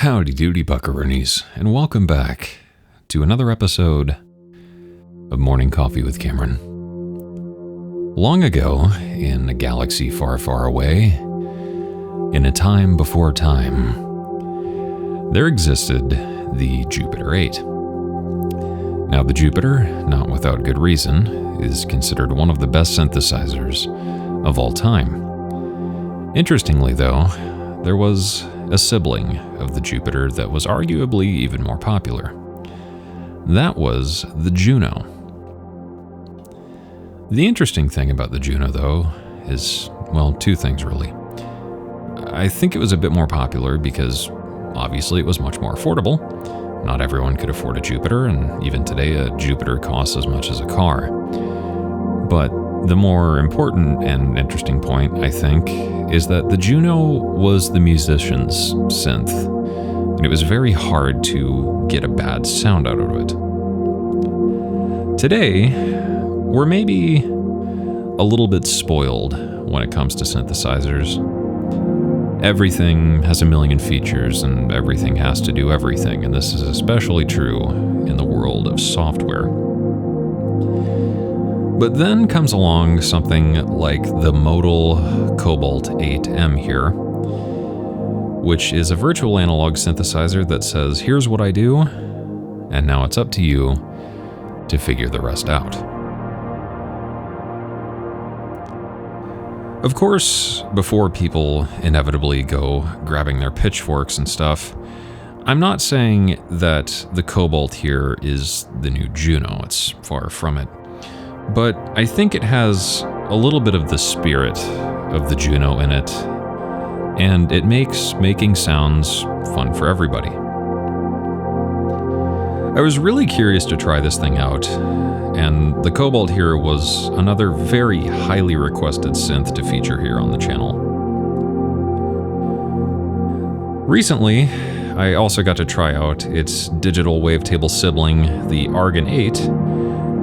Howdy doody buckaroonies, and welcome back to another episode of Morning Coffee with Cameron. Long ago, in a galaxy far, far away, in a time before time, there existed the Jupiter 8. Now the Jupiter, not without good reason, is considered one of the best synthesizers of all time. Interestingly though, there was a sibling of the Jupiter that was arguably even more popular. That was the Juno. The interesting thing about the Juno, though, is, well, two things really. I think it was a bit more popular because, obviously, it was much more affordable. Not everyone could afford a Jupiter, and even today a Jupiter costs as much as a car. But the more important and interesting point, I think, is that the Juno was the musician's synth, and it was very hard to get a bad sound out of it. Today, we're maybe a little bit spoiled when it comes to synthesizers. Everything has a million features, and everything has to do everything, and this is especially true in the world of software. But then comes along something like the Modal Cobalt 8M here, which is a virtual analog synthesizer that says, here's what I do, and now it's up to you to figure the rest out. Of course, before people inevitably go grabbing their pitchforks and stuff, I'm not saying that the Cobalt here is the new Juno, it's far from it. But I think it has a little bit of the spirit of the Juno in it, and it makes making sounds fun for everybody. I was really curious to try this thing out, and the Cobalt here was another very highly requested synth to feature here on the channel. Recently, I also got to try out its digital wavetable sibling, the Argon 8,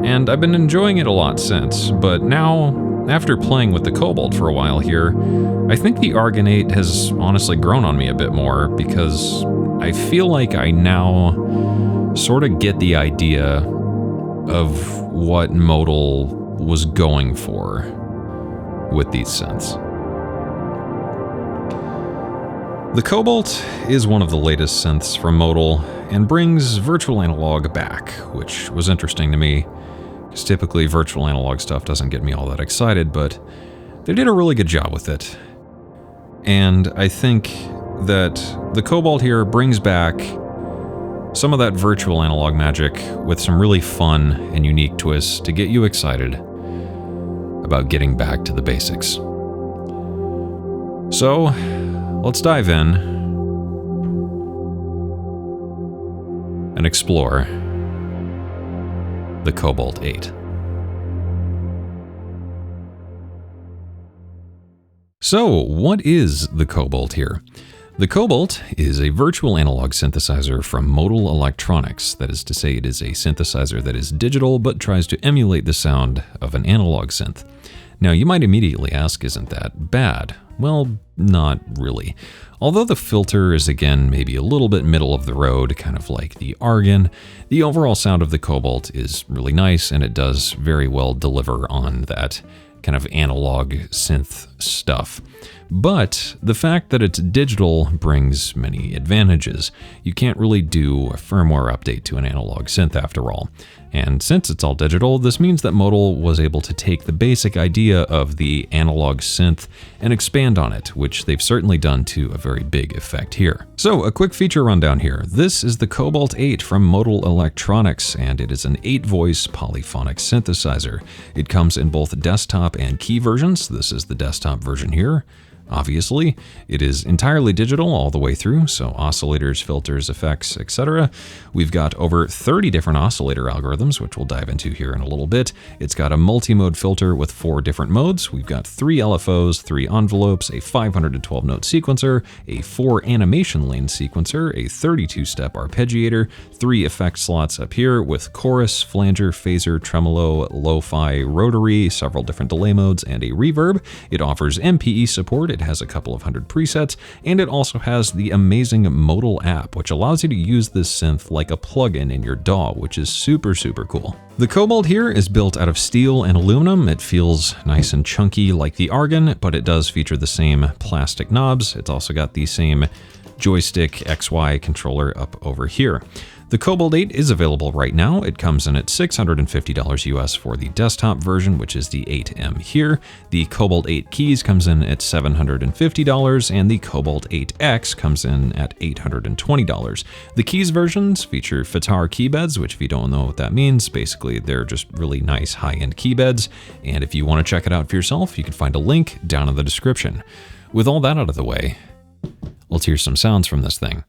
and I've been enjoying it a lot since, but now, after playing with the Cobalt for a while here, I think the Argon 8 has honestly grown on me a bit more because I feel like I now sort of get the idea of what Modal was going for with these synths. The Cobalt is one of the latest synths from Modal and brings virtual analog back, which was interesting to me. Because typically virtual analog stuff doesn't get me all that excited, but they did a really good job with it. And I think that the Cobalt here brings back some of that virtual analog magic with some really fun and unique twists to get you excited about getting back to the basics. So, let's dive in and explore the Cobalt 8. So, what is the Cobalt here? The Cobalt is a virtual analog synthesizer from Modal Electronics. That is to say, it is a synthesizer that is digital but tries to emulate the sound of an analog synth. Now, you might immediately ask, isn't that bad? Well, not really. Although the filter is again maybe a little bit middle of the road, kind of like the Argon, the overall sound of the Cobalt is really nice and it does very well deliver on that kind of analog synth stuff. But the fact that it's digital brings many advantages. You can't really do a firmware update to an analog synth after all. And since it's all digital, this means that Modal was able to take the basic idea of the analog synth and expand on it, which they've certainly done to a very big effect here. So a quick feature rundown here. This is the Cobalt 8 from Modal Electronics, and it is an 8-voice polyphonic synthesizer. It comes in both desktop and key versions. This is the desktop version here. Obviously, it is entirely digital all the way through, so oscillators, filters, effects, etc. We've got over 30 different oscillator algorithms, which we'll dive into here in a little bit. It's got a multi-mode filter with 4 different modes. We've got 3 LFOs, 3 envelopes, a 512-note sequencer, a 4 animation lane sequencer, a 32-step arpeggiator, 3 effect slots up here with chorus, flanger, phaser, tremolo, lo-fi, rotary, several different delay modes, and a reverb. It offers MPE support. It It has a couple of hundred presets, and it also has the amazing Modal app, which allows you to use this synth like a plugin in your DAW, which is super, super cool. The Cobalt here is built out of steel and aluminum. It feels nice and chunky like the Argon, but it does feature the same plastic knobs. It's also got the same joystick XY controller up over here. The Cobalt 8 is available right now. It comes in at $650 US for the desktop version, which is the 8M here. The Cobalt 8 Keys comes in at $750, and the Cobalt 8X comes in at $820. The Keys versions feature Fitar keybeds, which if you don't know what that means, basically they're just really nice high-end keybeds. And if you want to check it out for yourself, you can find a link down in the description. With all that out of the way, let's hear some sounds from this thing.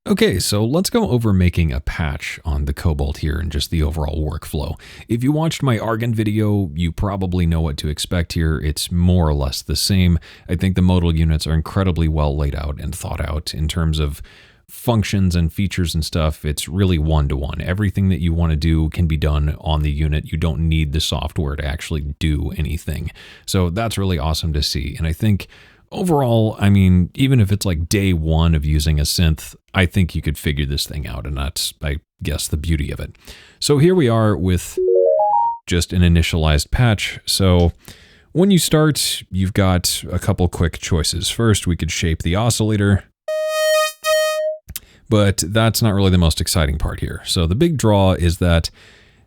Okay, so let's go over making a patch on the Cobalt here and just the overall workflow. If you watched my Argon video, you probably know what to expect here. It's more or less the same. I think the modal units are incredibly well laid out and thought out in terms of functions and features and stuff. It's really one-to-one. Everything that you want to do can be done on the unit. You don't need the software to actually do anything. So that's really awesome to see. And I think overall, I mean, even if it's like day one of using a synth, I think you could figure this thing out, and that's, I guess, the beauty of it. So here we are with just an initialized patch. So when you start, you've got a couple quick choices. First, we could shape the oscillator, but that's not really the most exciting part here. So the big draw is that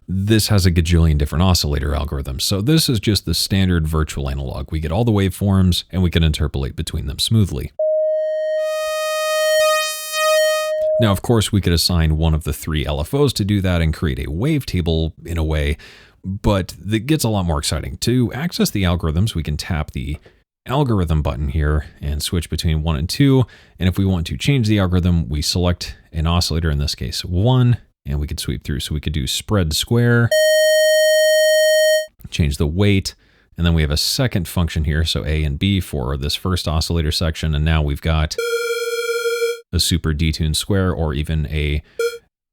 this has a gajillion different oscillator algorithms. So this is just the standard virtual analog. We get all the waveforms and we can interpolate between them smoothly. Now, of course, we could assign one of the 3 LFOs to do that and create a wavetable in a way, but it gets a lot more exciting. To access the algorithms, we can tap the algorithm button here and switch between 1 and 2. And if we want to change the algorithm, we select an oscillator, in this case 1, and we could sweep through. So we could do spread square, change the weight, and then we have a second function here, so A and B for this first oscillator section, and now we've got a super detuned square, or even a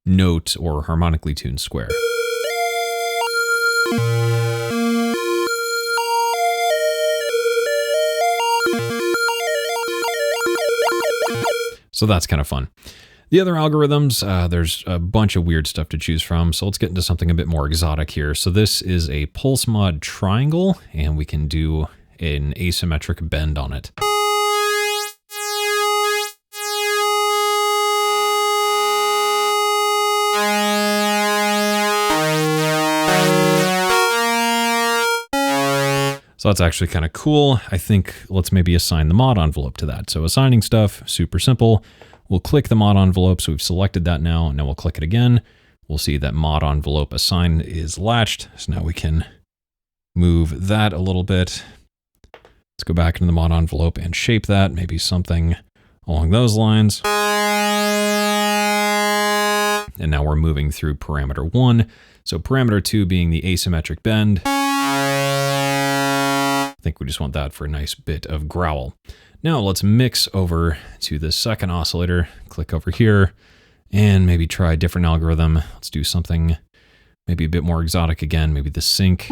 note or harmonically tuned square. So that's kind of fun. The other algorithms, there's a bunch of weird stuff to choose from, so let's get into something a bit more exotic here. So this is a pulse mod triangle, and we can do an asymmetric bend on it. So that's actually kind of cool. I think let's maybe assign the mod envelope to that. So assigning stuff, super simple. We'll click the mod envelope. So we've selected that now. Now we'll click it again. We'll see that mod envelope assign is latched. So now we can move that a little bit. Let's go back into the mod envelope and shape that. Maybe something along those lines. And now we're moving through parameter 1. So parameter 2 being the asymmetric bend. I think we just want that for a nice bit of growl. Now let's mix over to the second oscillator. Click over here and maybe try a different algorithm. Let's do something maybe a bit more exotic again, maybe the sync.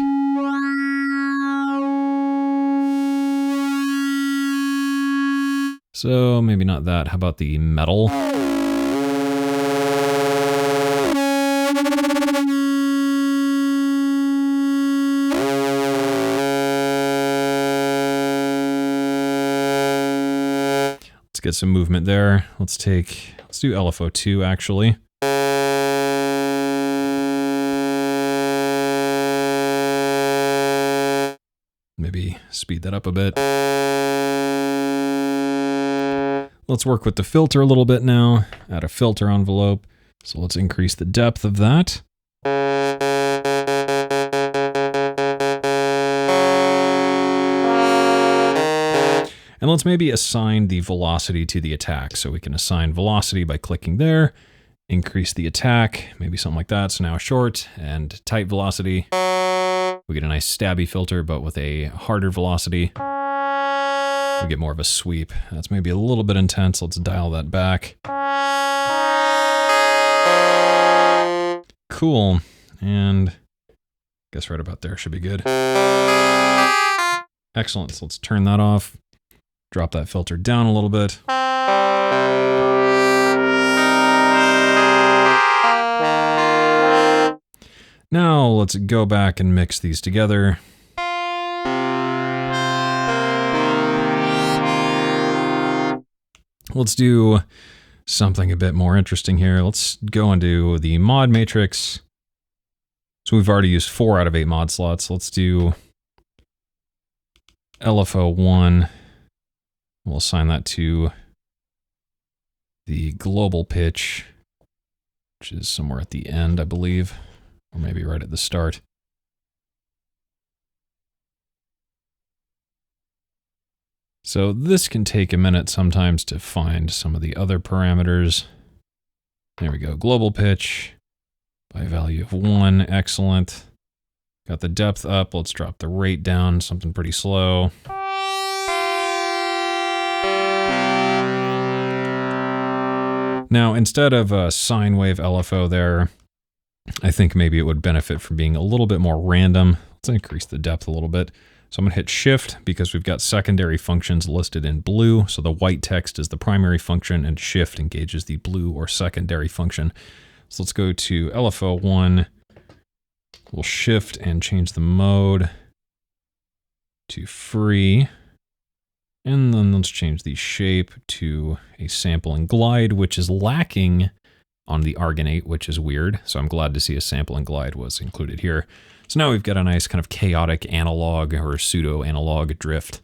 So maybe not that. How about the metal? Get some movement there. Let's do LFO2 actually. Maybe speed that up a bit. Let's work with the filter a little bit now. Add a filter envelope. So let's increase the depth of that. And let's maybe assign the velocity to the attack. So we can assign velocity by clicking there, increase the attack, maybe something like that. So now short and tight velocity. We get a nice stabby filter, but with a harder velocity. We get more of a sweep. That's maybe a little bit intense. Let's dial that back. Cool. And I guess right about there should be good. Excellent. So let's turn that off. Drop that filter down a little bit. Now let's go back and mix these together. Let's do something a bit more interesting here. Let's go into the mod matrix. So we've already used 4 out of 8 mod slots. Let's do LFO1. We'll assign that to the global pitch, which is somewhere at the end, I believe, or maybe right at the start. So this can take a minute sometimes to find some of the other parameters. There we go, global pitch by value of 1, excellent. Got the depth up, let's drop the rate down, something pretty slow. Now, instead of a sine wave LFO there, I think maybe it would benefit from being a little bit more random. Let's increase the depth a little bit. So I'm going to hit Shift because we've got secondary functions listed in blue. So the white text is the primary function and Shift engages the blue or secondary function. So let's go to LFO1. We'll shift and change the mode to free. And then let's change the shape to a sample and glide, which is lacking on the argonate, which is weird. So I'm glad to see a sample and glide was included here. So now we've got a nice kind of chaotic analog or pseudo analog drift.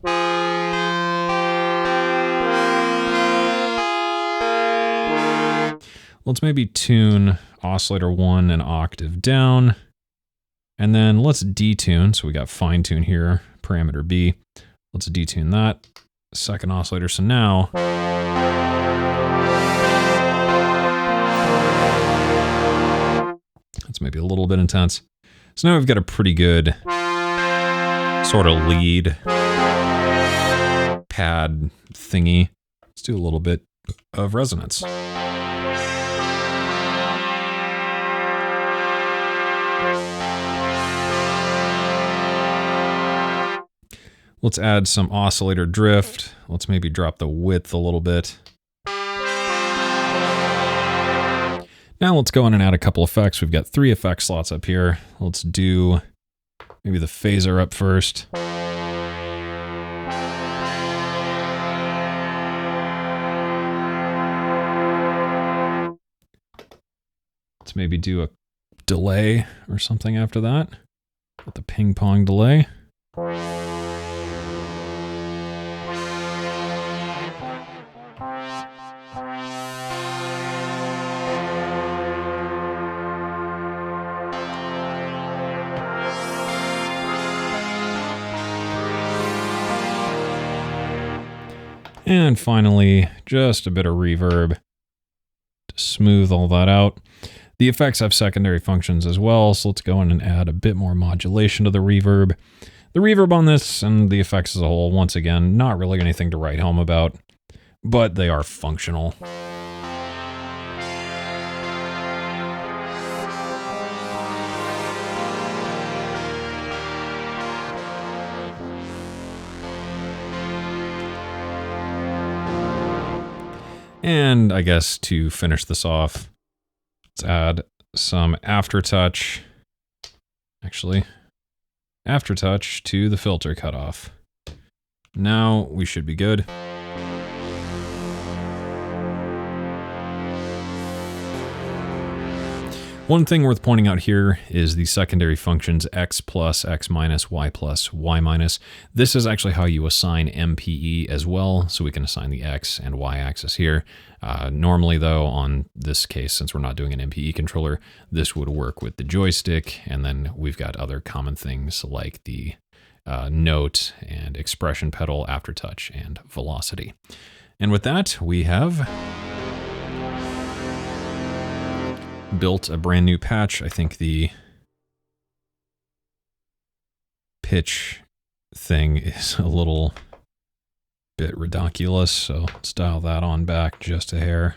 Let's maybe tune oscillator 1 an octave down. And then let's detune. So we got fine tune here, parameter B. Let's detune that. Second oscillator. So now that's maybe a little bit intense. So now we've got a pretty good sort of lead pad thingy. Let's do a little bit of resonance. Let's add some oscillator drift. Let's maybe drop the width a little bit. Now let's go in and add a couple effects. We've got 3 effect slots up here. Let's do maybe the phaser up first. Let's maybe do a delay or something after that. With the ping pong delay. And finally, just a bit of reverb to smooth all that out. The effects have secondary functions as well, so let's go in and add a bit more modulation to the reverb. The reverb on this and the effects as a whole, once again, not really anything to write home about, but they are functional. And I guess to finish this off, let's add some aftertouch. Actually, aftertouch to the filter cutoff. Now we should be good. One thing worth pointing out here is the secondary functions x plus, x minus, y plus, y minus. This is actually how you assign MPE as well, so we can assign the x and y axis here. Normally though, on this case, since we're not doing an MPE controller, this would work with the joystick, and then we've got other common things like the note and expression pedal, aftertouch, and velocity. And with that, we have built a brand new patch. I think the pitch thing is a little bit ridiculous, so let's dial that on back just a hair.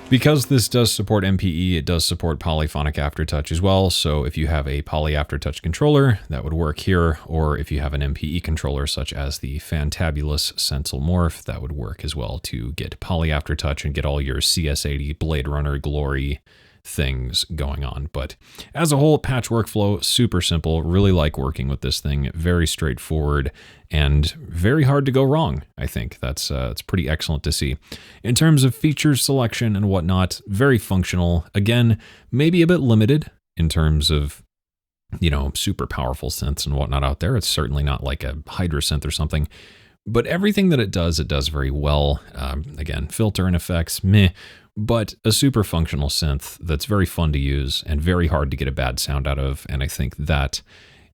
Because this does support MPE, it does support polyphonic aftertouch as well. So if you have a poly aftertouch controller, that would work here. Or if you have an MPE controller, such as the fantabulous Sensel Morph, that would work as well to get poly aftertouch and get all your CS80 Blade Runner glory things going on. But as a whole, patch workflow, super simple. Really like working with this thing. Very straightforward and very hard to go wrong. I think that's pretty excellent to see. In terms of feature selection and whatnot, very functional. Again, maybe a bit limited in terms of, you know, super powerful synths and whatnot out there. It's certainly not like a Hydra synth or something. But everything that it does very well. Again, filter and effects, meh. But a super functional synth that's very fun to use and very hard to get a bad sound out of. And I think that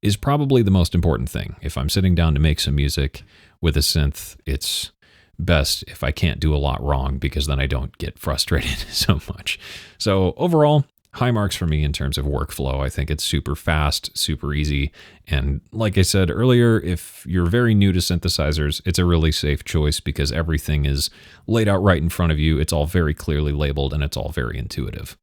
is probably the most important thing. If I'm sitting down to make some music with a synth, it's best if I can't do a lot wrong, because then I don't get frustrated so much. So overall, high marks for me in terms of workflow. I think it's super fast, super easy. And like I said earlier, if you're very new to synthesizers, it's a really safe choice because everything is laid out right in front of you. It's all very clearly labeled and it's all very intuitive.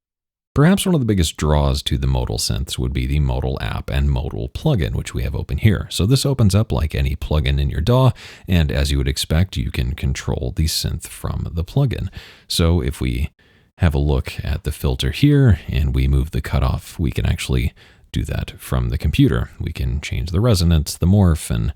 Perhaps one of the biggest draws to the Modal synths would be the Modal app and Modal plugin, which we have open here. So this opens up like any plugin in your DAW, and as you would expect, you can control the synth from the plugin. So if we have a look at the filter here and we move the cutoff, we can actually do that from the computer. We can change the resonance, the morph, and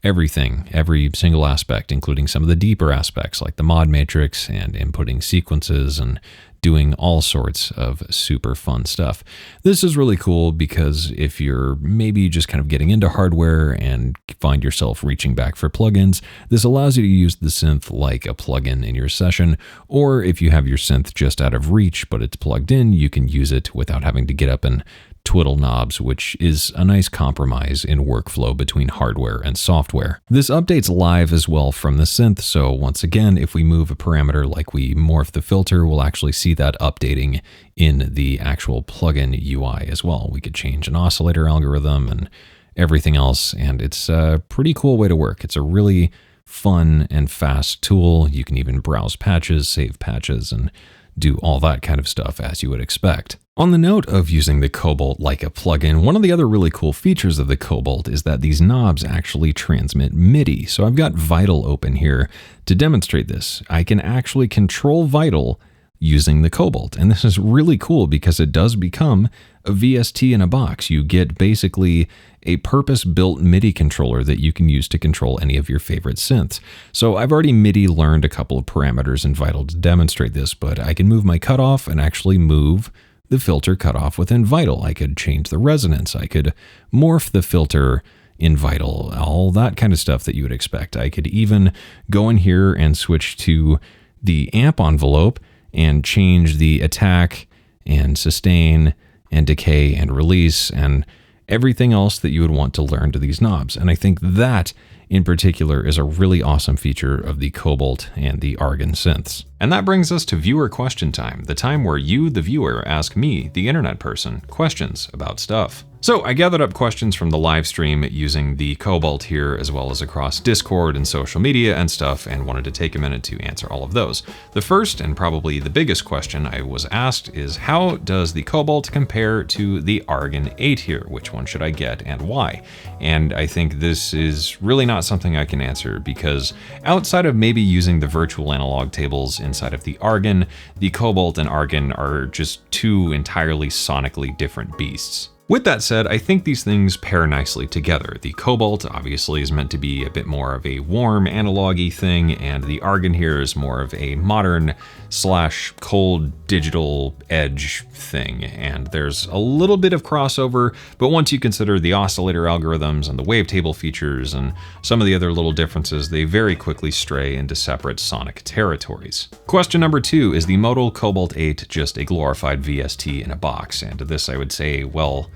everything, every single aspect, including some of the deeper aspects like the mod matrix and inputting sequences and doing all sorts of super fun stuff. This is really cool because if you're maybe just kind of getting into hardware and find yourself reaching back for plugins, this allows you to use the synth like a plugin in your session, or if you have your synth just out of reach but it's plugged in, you can use it without having to get up and twiddle knobs, which is a nice compromise in workflow between hardware and software. This updates live as well from the synth, so once again, if we move a parameter like we morph the filter, we'll actually see that updating in the actual plugin UI as well. We could change an oscillator algorithm and everything else, and it's a pretty cool way to work. It's a really fun and fast tool. You can even browse patches, save patches, and do all that kind of stuff as you would expect. On the note of using the Cobalt like a plugin, one of the other really cool features of the Cobalt is that these knobs actually transmit MIDI. So I've got Vital open here to demonstrate this. I can actually control Vital using the Cobalt, and this is really cool because it does become a VST in a box. You get basically a purpose-built MIDI controller that you can use to control any of your favorite synths. So I've already MIDI learned a couple of parameters in Vital to demonstrate this, but I can move my cutoff and actually move the filter cutoff within Vital. I could change the resonance. I could morph the filter in Vital, all that kind of stuff that you would expect. I could even go in here and switch to the amp envelope and change the attack and sustain and decay and release and everything else that you would want to learn to these knobs. And I think that in particular is a really awesome feature of the Cobalt and the Argon synths. And that brings us to viewer question time, the time where you, the viewer, ask me, the internet person, questions about stuff. So I gathered up questions from the live stream using the Cobalt here, as well as across Discord and social media and stuff, and wanted to take a minute to answer all of those. The first and probably the biggest question I was asked is, how does the Cobalt compare to the Argon 8 here? Which one should I get and why? And I think this is really not something I can answer because outside of maybe using the virtual analog tables inside of the Argon, the Cobalt and Argon are just two entirely sonically different beasts. With that said, I think these things pair nicely together. The Cobalt obviously is meant to be a bit more of a warm analog-y thing, and the Argon here is more of a modern / cold digital edge thing. And there's a little bit of crossover, but once you consider the oscillator algorithms and the wavetable features and some of the other little differences, they very quickly stray into separate sonic territories. Question number 2, is the Modal Cobalt 8 just a glorified VST in a box? And to this I would say, well,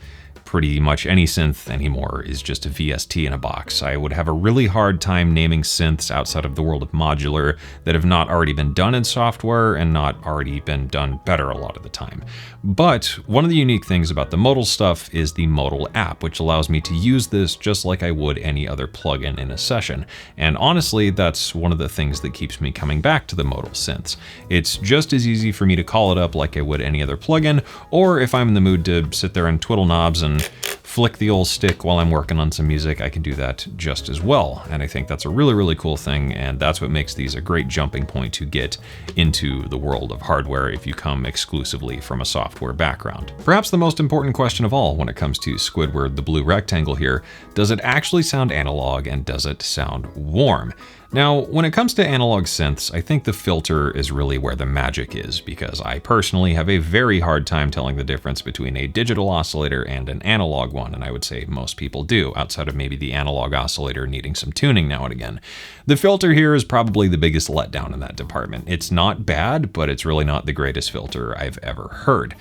pretty much any synth anymore is just a VST in a box. I would have a really hard time naming synths outside of the world of modular that have not already been done in software and not already been done better a lot of the time. But one of the unique things about the Modal stuff is the Modal app, which allows me to use this just like I would any other plugin in a session. And honestly, that's one of the things that keeps me coming back to the Modal synths. It's just as easy for me to call it up like I would any other plugin, or if I'm in the mood to sit there and twiddle knobs and flick the old stick while I'm working on some music, I can do that just as well. And I think that's a really, really cool thing, and that's what makes these a great jumping point to get into the world of hardware if you come exclusively from a software background. Perhaps the most important question of all when it comes to Squidward, the blue rectangle here, does it actually sound analog and does it sound warm? Now, when it comes to analog synths, I think the filter is really where the magic is, because I personally have a very hard time telling the difference between a digital oscillator and an analog one, and I would say most people do, outside of maybe the analog oscillator needing some tuning now and again. The filter here is probably the biggest letdown in that department. It's not bad, but it's really not the greatest filter I've ever heard.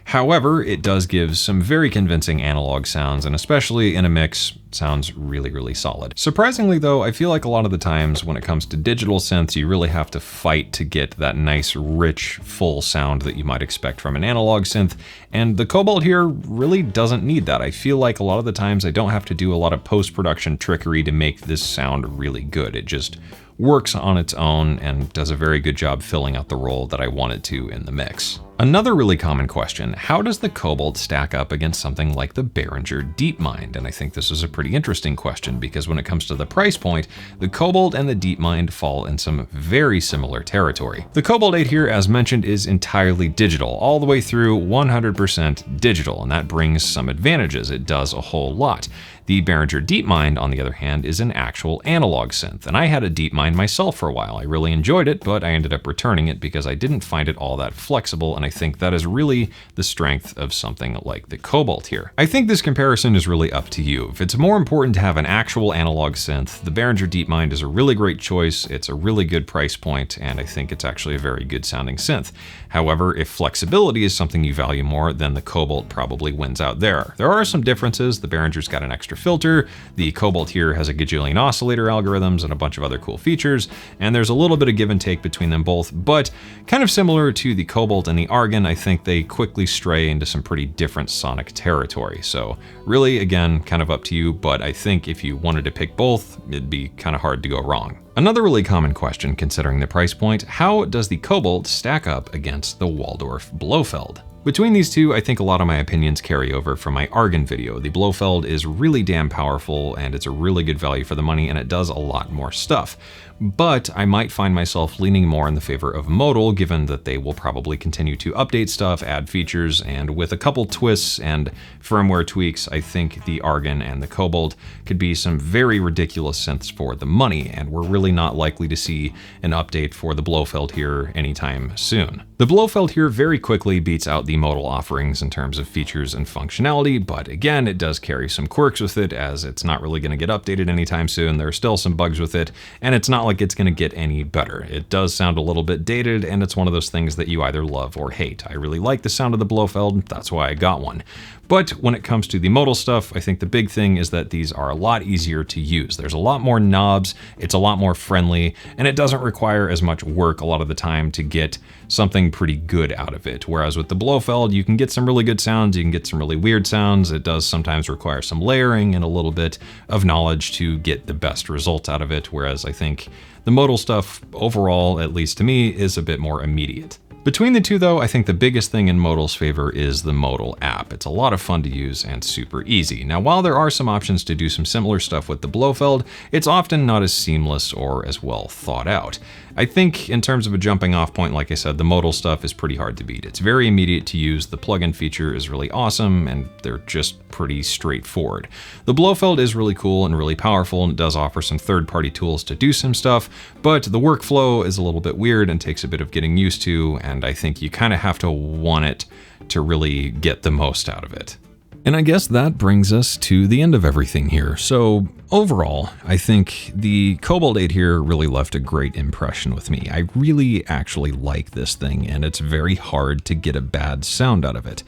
However, it does give some very convincing analog sounds, and especially in a mix, sounds really, really solid. Surprisingly though, I feel like a lot of the times when it comes to digital synths, you really have to fight to get that nice, rich, full sound that you might expect from an analog synth, and the Cobalt here really doesn't need that. I feel like a lot of the times I don't have to do a lot of post-production trickery to make this sound really good. It just works on its own and does a very good job filling out the role that I want it to in the mix. Another really common question, how does the Cobalt stack up against something like the Behringer DeepMind? And I think this is a pretty interesting question because when it comes to the price point, the Cobalt and the DeepMind fall in some very similar territory. The Cobalt 8 here, as mentioned, is entirely digital, all the way through 100% digital, and that brings some advantages. It does a whole lot. The Behringer DeepMind, on the other hand, is an actual analog synth, and I had a DeepMind myself for a while. I really enjoyed it, but I ended up returning it because I didn't find it all that flexible, and I think that is really the strength of something like the Cobalt here. I think this comparison is really up to you. If it's more important to have an actual analog synth, the Behringer DeepMind is a really great choice. It's a really good price point, and I think it's actually a very good sounding synth. However, if flexibility is something you value more, then the Cobalt probably wins out there. There are some differences. The Behringer's got an extra filter, the Cobalt here has a gajillion oscillator algorithms and a bunch of other cool features, and there's a little bit of give and take between them both, but kind of similar to the Cobalt and the Argon, I think they quickly stray into some pretty different sonic territory. So really, again, kind of up to you, but I think if you wanted to pick both, it'd be kind of hard to go wrong. Another really common question considering the price point, how does the Cobalt stack up against the Waldorf Blofeld? Between these two, I think a lot of my opinions carry over from my Argon video. The Blofeld is really damn powerful and it's a really good value for the money and it does a lot more stuff. But I might find myself leaning more in the favor of Modal, given that they will probably continue to update stuff, add features, and with a couple twists and firmware tweaks, I think the Argon and the Cobalt could be some very ridiculous synths for the money, and we're really not likely to see an update for the Blofeld here anytime soon. The Blofeld here very quickly beats out the Modal offerings in terms of features and functionality, but again, it does carry some quirks with it, as it's not really going to get updated anytime soon. There are still some bugs with it, and it's not like it's going to get any better. It does sound a little bit dated, and it's one of those things that you either love or hate. I really like the sound of the Blofeld, that's why I got one. But when it comes to the Modal stuff, I think the big thing is that these are a lot easier to use. There's a lot more knobs, it's a lot more friendly, and it doesn't require as much work a lot of the time to get something pretty good out of it. Whereas with the Blofeld, you can get some really good sounds, you can get some really weird sounds. It does sometimes require some layering and a little bit of knowledge to get the best result out of it. Whereas I think the Modal stuff overall, at least to me, is a bit more immediate. Between the two though, I think the biggest thing in Modal's favor is the Modal app. It's a lot of fun to use and super easy. Now, while there are some options to do some similar stuff with the Blofeld, it's often not as seamless or as well thought out. I think in terms of a jumping off point, like I said, the Modal stuff is pretty hard to beat. It's very immediate to use, the plugin feature is really awesome, and they're just pretty straightforward. The Blofeld is really cool and really powerful, and it does offer some third-party tools to do some stuff, but the workflow is a little bit weird and takes a bit of getting used to, and I think you kind of have to want it to really get the most out of it. And I guess that brings us to the end of everything here. So overall, I think the Cobalt 8 here really left a great impression with me. I really actually like this thing, and it's very hard to get a bad sound out of it.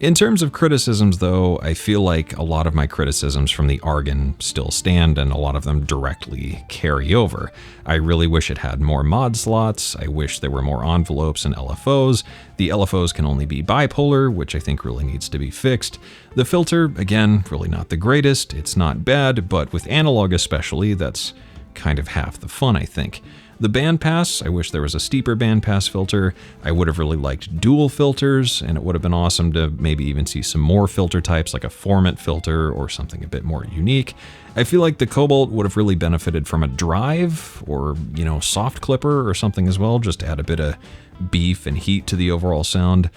In terms of criticisms though, I feel like a lot of my criticisms from the Argon still stand, and a lot of them directly carry over. I really wish it had more mod slots, I wish there were more envelopes and LFOs. The LFOs can only be bipolar, which I think really needs to be fixed. The filter, again, really not the greatest, it's not bad, but with analog especially, that's kind of half the fun, I think. The bandpass, I wish there was a steeper bandpass filter. I would have really liked dual filters, and it would have been awesome to maybe even see some more filter types like a formant filter or something a bit more unique. I feel like the Cobalt would have really benefited from a drive or, soft clipper or something as well, just to add a bit of beef and heat to the overall sound.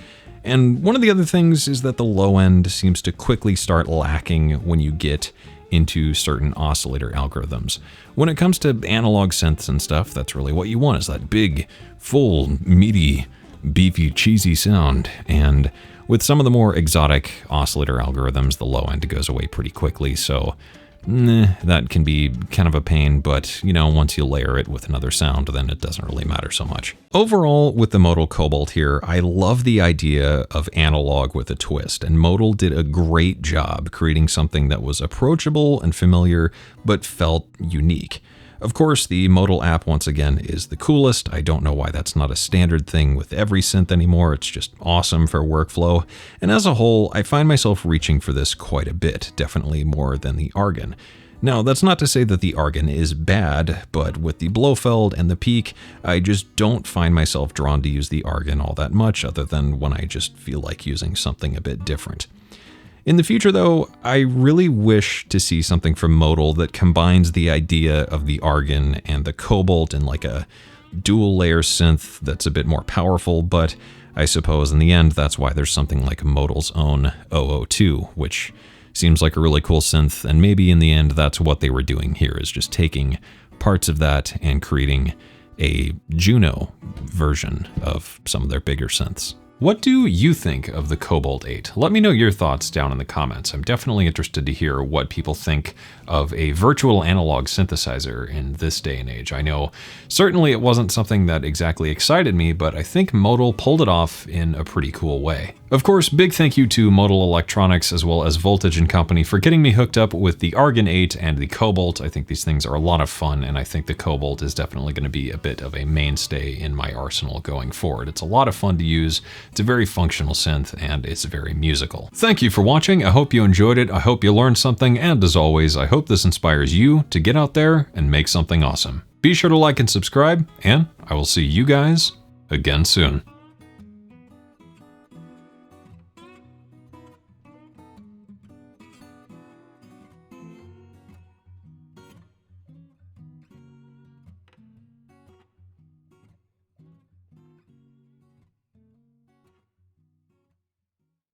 And one of the other things is that the low end seems to quickly start lacking when you get into certain oscillator algorithms. When it comes to analog synths and stuff, that's really what you want, is that big, full, meaty, beefy, cheesy sound. And with some of the more exotic oscillator algorithms, the low end goes away pretty quickly, so that can be kind of a pain, but once you layer it with another sound, then it doesn't really matter so much. Overall, with the Modal Cobalt here, I love the idea of analog with a twist, and Modal did a great job creating something that was approachable and familiar, but felt unique. Of course, the Modal app, once again, is the coolest. I don't know why that's not a standard thing with every synth anymore. It's just awesome for workflow. And as a whole, I find myself reaching for this quite a bit, definitely more than the Argon. Now, that's not to say that the organ is bad, but with the Blofeld and the Peak, I just don't find myself drawn to use the organ all that much, other than when I just feel like using something a bit different. In the future, though, I really wish to see something from Modal that combines the idea of the organ and the Cobalt in like a dual-layer synth that's a bit more powerful, but I suppose in the end that's why there's something like Modal's own 002, which seems like a really cool synth, and maybe in the end that's what they were doing here, is just taking parts of that and creating a Juno version of some of their bigger synths. What do you think of the Cobalt 8? Let me know your thoughts down in the comments. I'm definitely interested to hear what people think of a virtual analog synthesizer in this day and age. I know certainly it wasn't something that exactly excited me, but I think Modal pulled it off in a pretty cool way. Of course, big thank you to Modal Electronics as well as Voltage & Company for getting me hooked up with the Argon 8 and the Cobalt. I think these things are a lot of fun, and I think the Cobalt is definitely going to be a bit of a mainstay in my arsenal going forward. It's a lot of fun to use, it's a very functional synth, and it's very musical. Thank you for watching, I hope you enjoyed it, I hope you learned something, and as always, I hope this inspires you to get out there and make something awesome. Be sure to like and subscribe, and I will see you guys again soon.